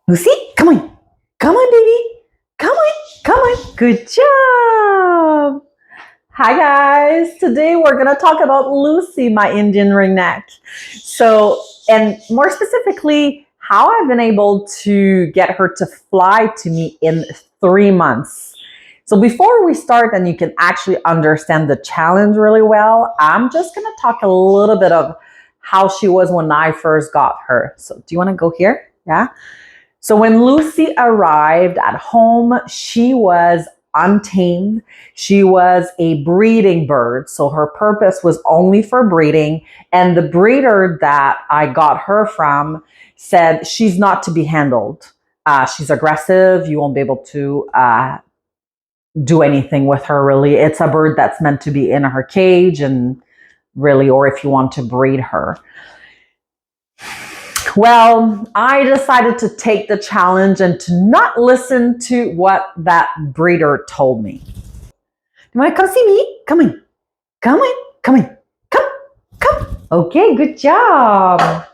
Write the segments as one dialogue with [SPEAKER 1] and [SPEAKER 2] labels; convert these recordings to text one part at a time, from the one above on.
[SPEAKER 1] Lucy, come on. Come on, baby. Come on. Come on. Good job. Hi, guys. Today we're going to talk about Lucy, my Indian ringneck. And more specifically, how I've been able to get her to fly to me in 3 months. So before we start and you can actually understand the challenge really well, I'm just going to talk a little bit of how she was when I first got her. So do you want to go here? Yeah. So when Lucy arrived at home, she was untamed. She was a breeding bird. So her purpose was only for breeding. And the breeder that I got her from said she's not to be handled. She's aggressive. You won't be able to do anything with her, really. It's a bird that's meant to be in her cage and really, or if you want to breed her. Well, I decided to take the challenge and to not listen to what that breeder told me. You want to come see me? Come in. Come in. Come in. Come. Come. Okay, good job.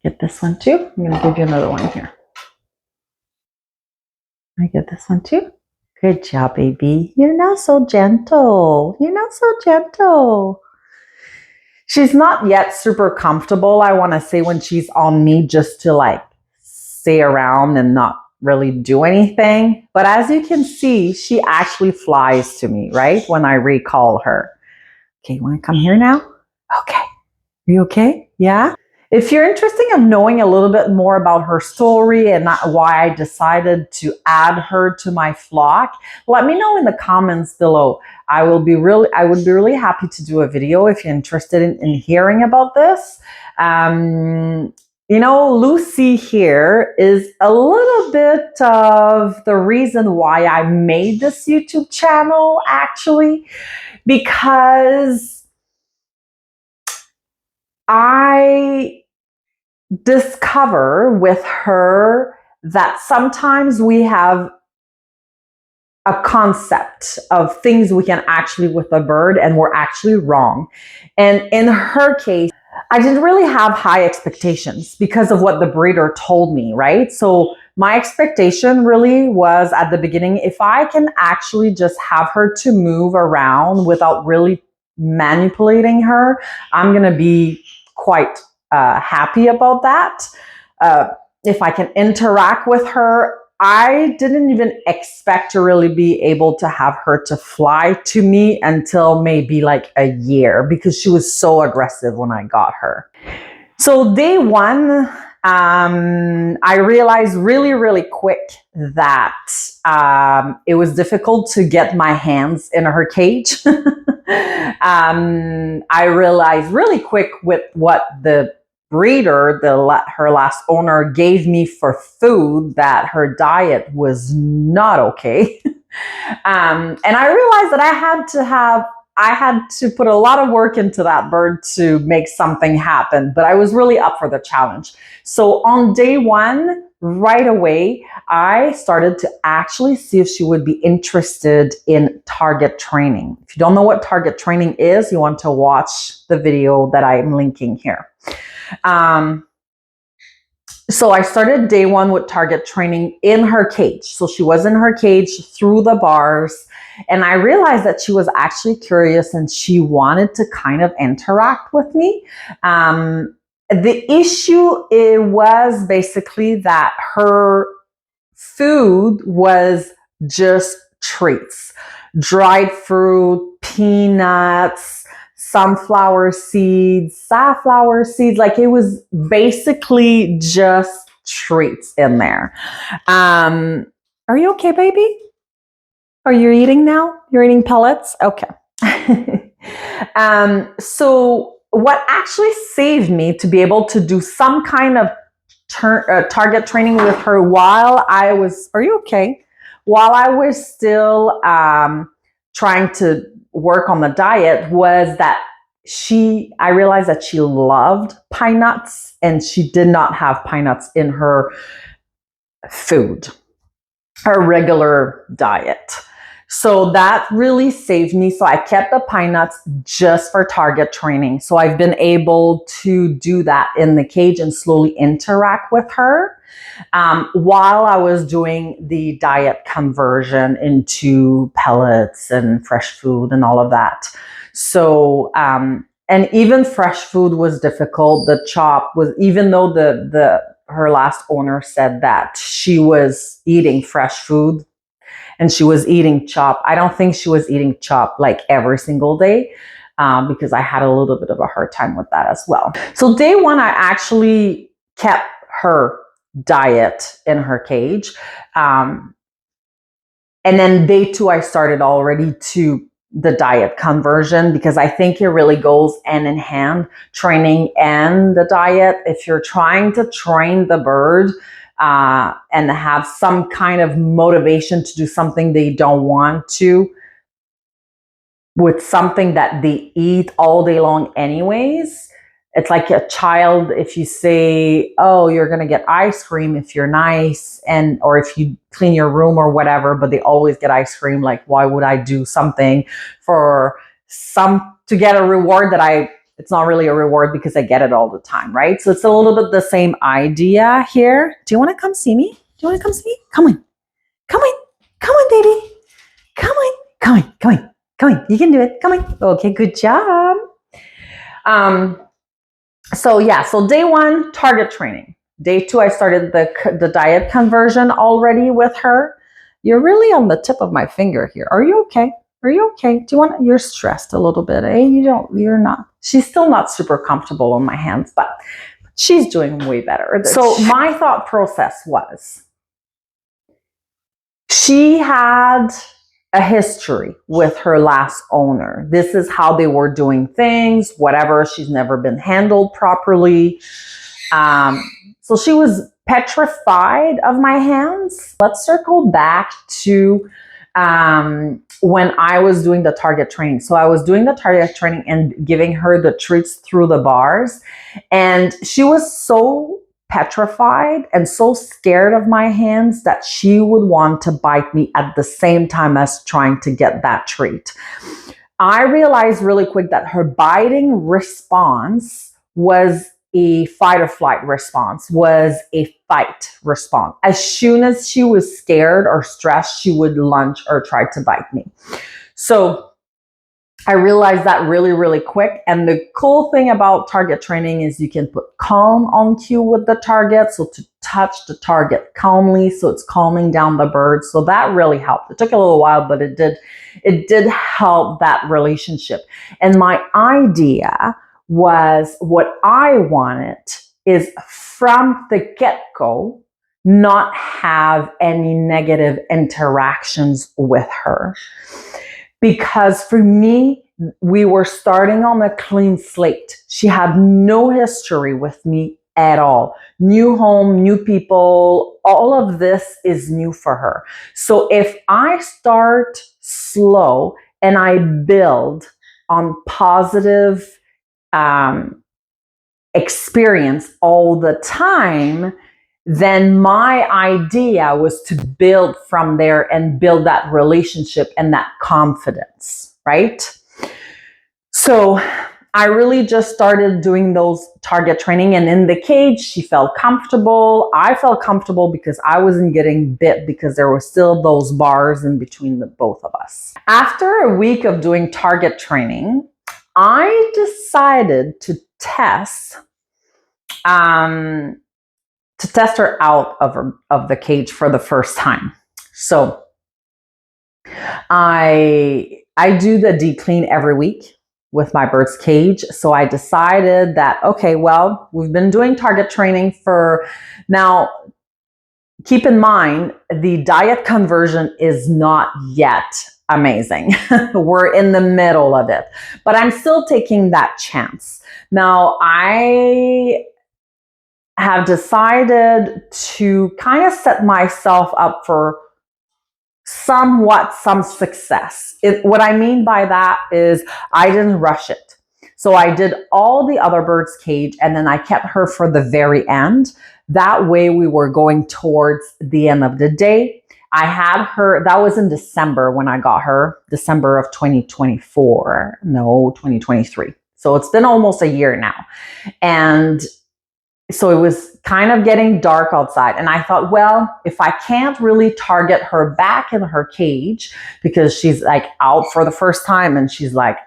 [SPEAKER 1] Get this one too. I'm going to give you another one here. I get this one too. Good job, baby. You're now so gentle. You're now so gentle. She's not yet super comfortable, I want to say, when she's on me, just to like stay around and not really do anything. But as you can see, she actually flies to me, right? When I recall her. Okay, you want to come here now? Okay. Are you okay? Yeah? If you're interested in knowing a little bit more about her story and why I decided to add her to my flock, let me know in the comments below. I would be really happy to do a video if you're interested in hearing about this. Lucy here is a little bit of the reason why I made this YouTube channel, actually, because I discover with her that sometimes we have a concept of things we can actually with a bird and we're actually wrong. And in her case, I didn't really have high expectations because of what the breeder told me, right? So my expectation really was at the beginning, if I can actually just have her to move around without really manipulating her, I'm going to be quite happy about that. If I can interact with her, I didn't even expect to really be able to have her to fly to me until maybe like a year, because she was so aggressive when I got her. So day one, I realized really, really quick that it was difficult to get my hands in her cage. I realized really quick with what the breeder, her last owner, gave me for food, that her diet was not okay. And I realized that I had to put a lot of work into that bird to make something happen, but I was really up for the challenge. So on day one, right away, I started to actually see if she would be interested in target training. If you don't know what target training is, you want to watch the video that I'm linking here. So I started day one with target training in her cage. So she was in her cage through the bars, and I realized that she was actually curious and she wanted to kind of interact with me. The issue, it was basically that her food was just treats, dried fruit, peanuts, sunflower seeds, safflower seeds. Like, it was basically just treats in there. Are you okay, baby? Are you eating now? You're eating pellets? Okay. So what actually saved me to be able to do some kind of target training with her while I was, are you okay? While I was still trying to work on the diet, was that I realized that she loved pine nuts, and she did not have pine nuts in her food, her regular diet. So that really saved me. So I kept the pine nuts just for target training. So I've been able to do that in the cage and slowly interact with her while I was doing the diet conversion into pellets and fresh food and all of that. So, and even fresh food was difficult. The chop was, even though her last owner said that she was eating fresh food and she was eating chop, I don't think she was eating chop like every single day. Because I had a little bit of a hard time with that as well. So day one, I actually kept her diet in her cage. And then day two, I started already to the diet conversion because I think it really goes hand in hand, training and the diet. If you're trying to train the bird and have some kind of motivation to do something they don't want to, with something that they eat all day long anyways, it's like a child. If you say, oh, you're going to get ice cream if you're nice, or if you clean your room or whatever, but they always get ice cream. Like, why would I do something to get a reward it's not really a reward because I get it all the time, right? So it's a little bit the same idea here. Do you want to come see me? Come on. Come on, baby. Come on. You can do it. Come on. Okay, good job. So day one, target training. Day two, I started the diet conversion already with her. You're really on the tip of my finger here. Are you okay? You're stressed a little bit, eh? You're not. She's still not super comfortable on my hands, but she's doing way better. So my thought process was, she had a history with her last owner. This is how they were doing things, whatever. She's never been handled properly. So she was petrified of my hands. Let's circle back to when I was doing the target training. So I was doing the target training and giving her the treats through the bars. And she was so petrified and so scared of my hands that she would want to bite me at the same time as trying to get that treat. I realized really quick that her biting response was a fight or flight response, was a fight response. As soon as she was scared or stressed, she would lunge or try to bite me. So I realized that really, really quick. And the cool thing about target training is you can put calm on cue with the target. So to touch the target calmly, so it's calming down the bird. So that really helped. It took a little while, but it did help that relationship. And my idea was, what I wanted is from the get-go, not have any negative interactions with her. Because for me, we were starting on a clean slate. She had no history with me at all. New home, new people, all of this is new for her. So if I start slow and I build on positive experience all the time, then my idea was to build from there and build that relationship and that confidence, right? So I really just started doing those target training, and in the cage, she felt comfortable. I felt comfortable because I wasn't getting bit because there were still those bars in between the both of us. After a week of doing target training, I decided to test her out of the cage for the first time. So I do the deep clean every week with my bird's cage. So I decided that, okay, well, we've been doing target training for now. Keep in mind, the diet conversion is not yet amazing. We're in the middle of it, but I'm still taking that chance. Now, I have decided to kind of set myself up for some success. What I mean by that is I didn't rush it. So I did all the other birds' cage, and then I kept her for the very end. That way we were going towards the end of the day. I had her, that was in December when I got her, December of 2024, no, 2023. So it's been almost a year now. And so it was kind of getting dark outside. And I thought, well, if I can't really target her back in her cage because she's like out for the first time and she's like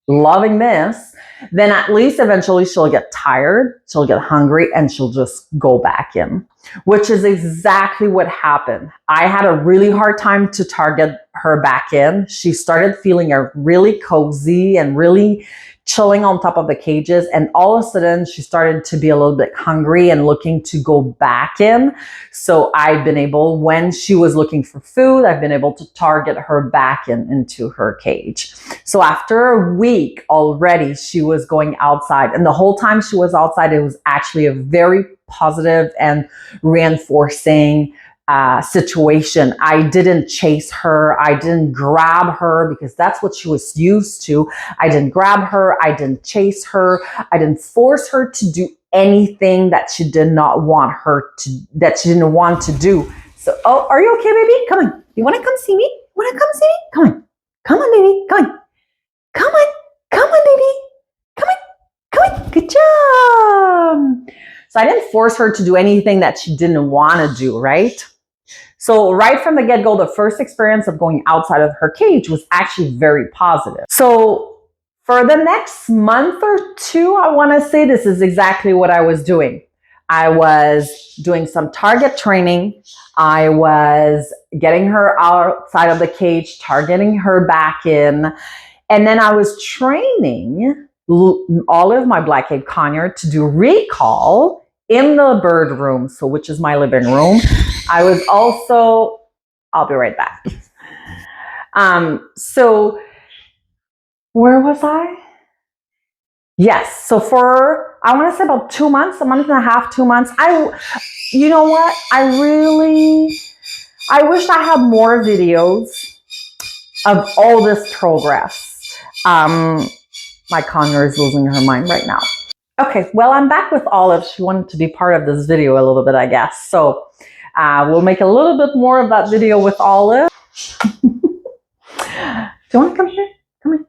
[SPEAKER 1] loving this, then at least eventually she'll get tired, she'll get hungry, and she'll just go back in, which is exactly what happened. I had a really hard time to target her back in. She started feeling really cozy and really chilling on top of the cages, and all of a sudden she started to be a little bit hungry and looking to go back in. So I've been able, when she was looking for food, I've been able to target her back into her cage. So after a week already, she was going outside, and the whole time she was outside, it was actually a very positive and reinforcing situation. I didn't chase her. I didn't grab her because that's what she was used to. I didn't grab her. I didn't chase her. I didn't force her to do anything that she did not want her to, that she didn't want to do. So, oh, are you okay, baby? Come on. You want to come see me? You want to come see me? Come on. Come on, baby. Come on. Come on. Come on, baby. Come on. Come on. Good job. So I didn't force her to do anything that she didn't want to do, right? So right from the get-go, the first experience of going outside of her cage was actually very positive. So for the next month or two, I want to say this is exactly what I was doing. I was doing some target training. I was getting her outside of the cage, targeting her back in. And then I was training Olive, my black-cape conure, to do recall in the bird room, so which is my living room. I was also, I'll be right back. So where was I? Yes. So for, I want to say about 2 months, a month and a half, 2 months. You know what? I wish I had more videos of all this progress. My conure is losing her mind right now. Okay, well, I'm back with Olive. She wanted to be part of this video a little bit, I guess. So we'll make a little bit more of that video with Olive. Do you want to come here? Come here.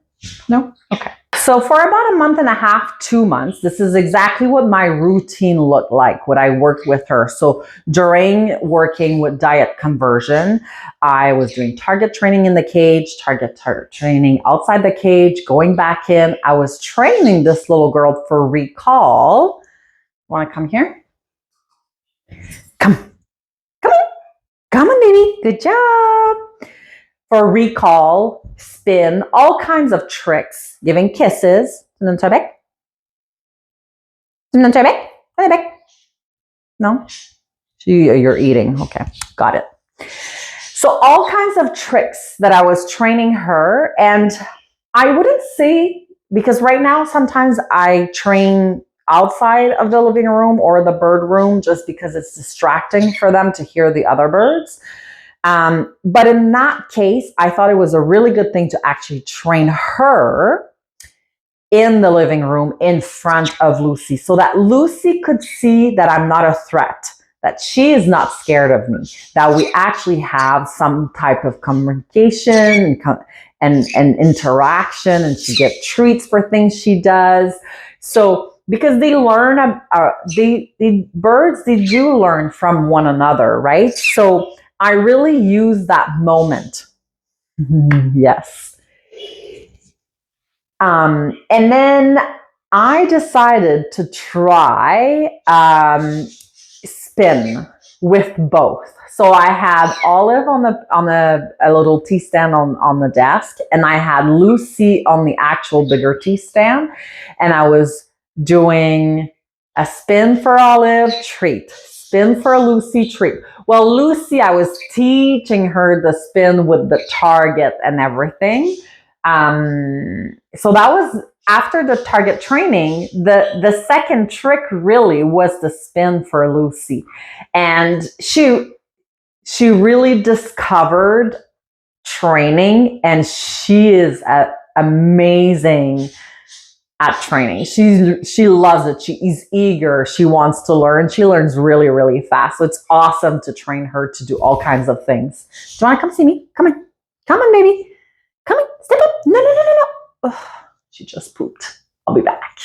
[SPEAKER 1] No? Okay. So for about a month and a half, 2 months, this is exactly what my routine looked like, what I worked with her. So during working with diet conversion, I was doing target training in the cage, target training outside the cage, going back in. I was training this little girl for recall. Want to come here? Come. Come on. Come on, baby. Good job. For recall, spin, all kinds of tricks, giving kisses. No? You're eating. Okay, got it. So all kinds of tricks that I was training her, and I wouldn't say, because right now sometimes I train outside of the living room or the bird room just because it's distracting for them to hear the other birds. But in that case, I thought it was a really good thing to actually train her in the living room in front of Lucy so that Lucy could see that I'm not a threat, that she is not scared of me, that we actually have some type of communication and interaction, and she gets treats for things she does. So because they learn, birds, they do learn from one another, right? So I really use that moment. Yes. And then I decided to try spin with both. So I had Olive on a little tea stand on the desk, and I had Lucy on the actual bigger tea stand, and I was doing a spin for Olive, treat. Spin for Lucy, treat. Well, Lucy, I was teaching her the spin with the target and everything. So that was after the target training. The second trick really was the spin for Lucy. And she really discovered training, and she is amazing at training. She loves it. She is eager. She wants to learn. She learns really, really fast. So it's awesome to train her to do all kinds of things. Do you want to come see me? Come on. Come on, baby. Come on. Step up. No, no, no, no, no. Ugh, she just pooped. I'll be back.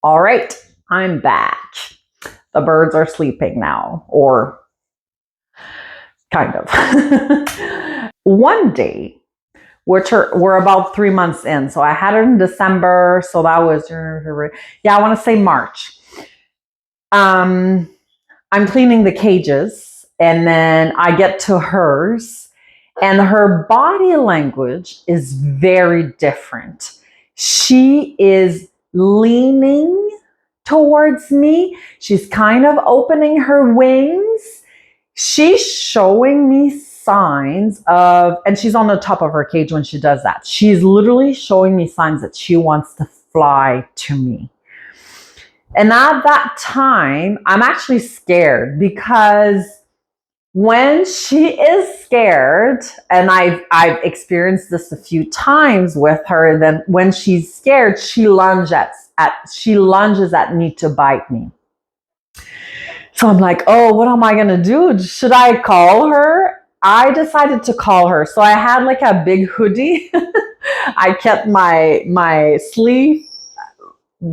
[SPEAKER 1] All right. I'm back. The birds are sleeping now, or kind of. One day, we're about 3 months in. So I had it in December. So that was, yeah, I want to say March. I'm cleaning the cages, and then I get to hers, and her body language is very different. She is leaning towards me. She's kind of opening her wings. She's showing me signs of, and she's on the top of her cage when she does that. She's literally showing me signs that she wants to fly to me. And at that time, I'm actually scared, because when she is scared, and I've experienced this a few times with her, then when she's scared, she lunges at me to bite me. So I'm like, oh, what am I going to do? Should I call her? I decided to call her. So I had like a big hoodie. I kept my sleeve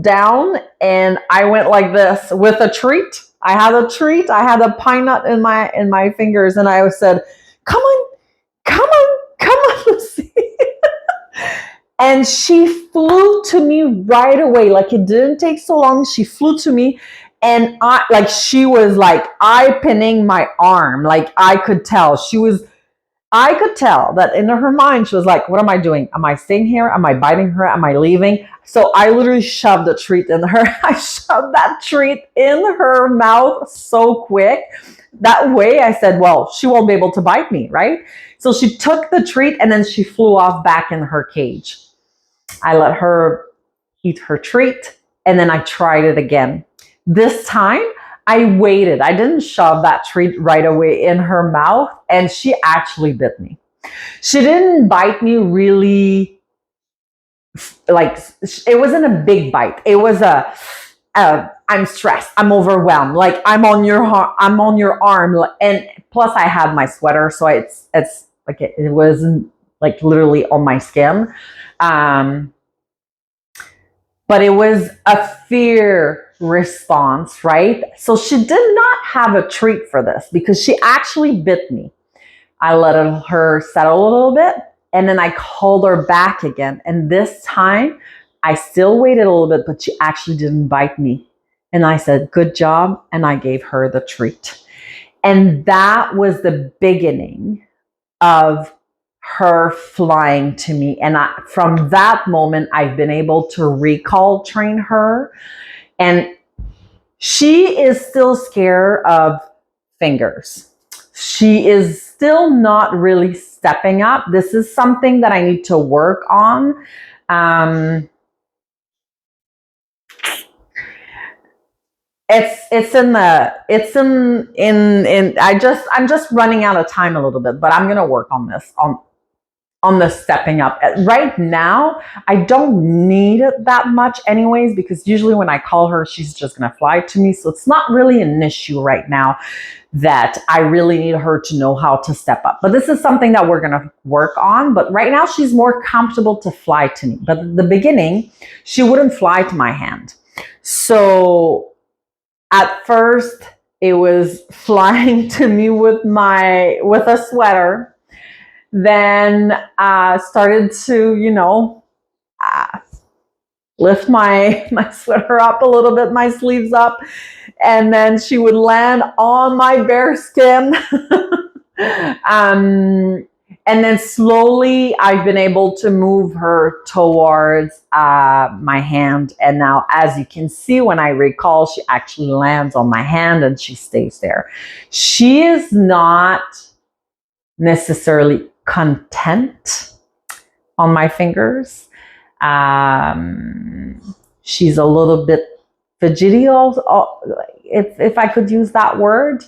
[SPEAKER 1] down, and I went like this with a treat. I had a treat. I had a pine nut in my fingers, and I said, come on, come on, come on, Lucy. And she flew to me right away. Like, it didn't take so long. She flew to me, and she was like eye pinning my arm. Like, I could tell that in her mind, she was like, what am I doing? Am I staying here? Am I biting her? Am I leaving? So I literally shoved a treat in her. I shoved that treat in her mouth so quick. That way I said, well, she won't be able to bite me, right? So she took the treat, and then she flew off back in her cage. I let her eat her treat, and then I tried it again. This time, I waited. I didn't shove that treat right away in her mouth, and she actually bit me. She didn't bite me really, like, it wasn't a big bite. It was I'm stressed. I'm overwhelmed. Like, I'm on your arm, and plus I had my sweater, so it's like it wasn't like literally on my skin. But it was a fear response, right? So she did not have a treat for this, because she actually bit me. I let her settle a little bit, and then I called her back again. And this time, I still waited a little bit, but she actually didn't bite me. And I said, good job, and I gave her the treat. And that was the beginning of her flying to me. And from that moment, I've been able to recall train her. And she is still scared of fingers. She is still not really stepping up. This is something that I need to work on. I'm just running out of time a little bit, but I'm going to work on this, on the stepping up. Right now, I don't need it that much anyways, because usually when I call her, she's just going to fly to me. So it's not really an issue right now that I really need her to know how to step up. But this is something that we're going to work on. But right now, she's more comfortable to fly to me. But at the beginning, she wouldn't fly to my hand. So at first, it was flying to me with a sweater. Then started to, lift my sweater up a little bit, my sleeves up, and then she would land on my bare skin. And then slowly I've been able to move her towards my hand. And now, as you can see, when I recall, she actually lands on my hand and she stays there. She is not necessarily content on my fingers. She's a little bit fidgety, if I could use that word.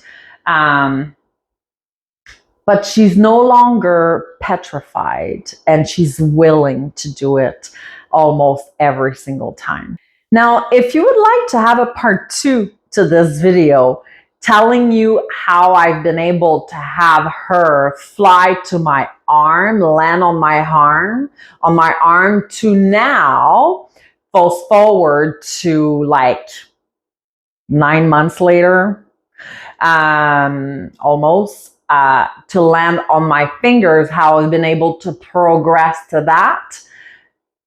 [SPEAKER 1] But she's no longer petrified, and she's willing to do it. almost every single time. Now, if you would like to have a part 2 to this video, telling you how I've been able to have her fly to my arm, land on my arm to now, fast forward to like 9 months later, almost, to land on my fingers, how I've been able to progress to that.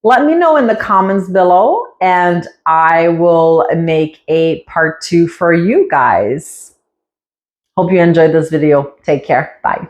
[SPEAKER 1] Let me know in the comments below, and I will make a part 2 for you guys. Hope you enjoyed this video. Take care. Bye.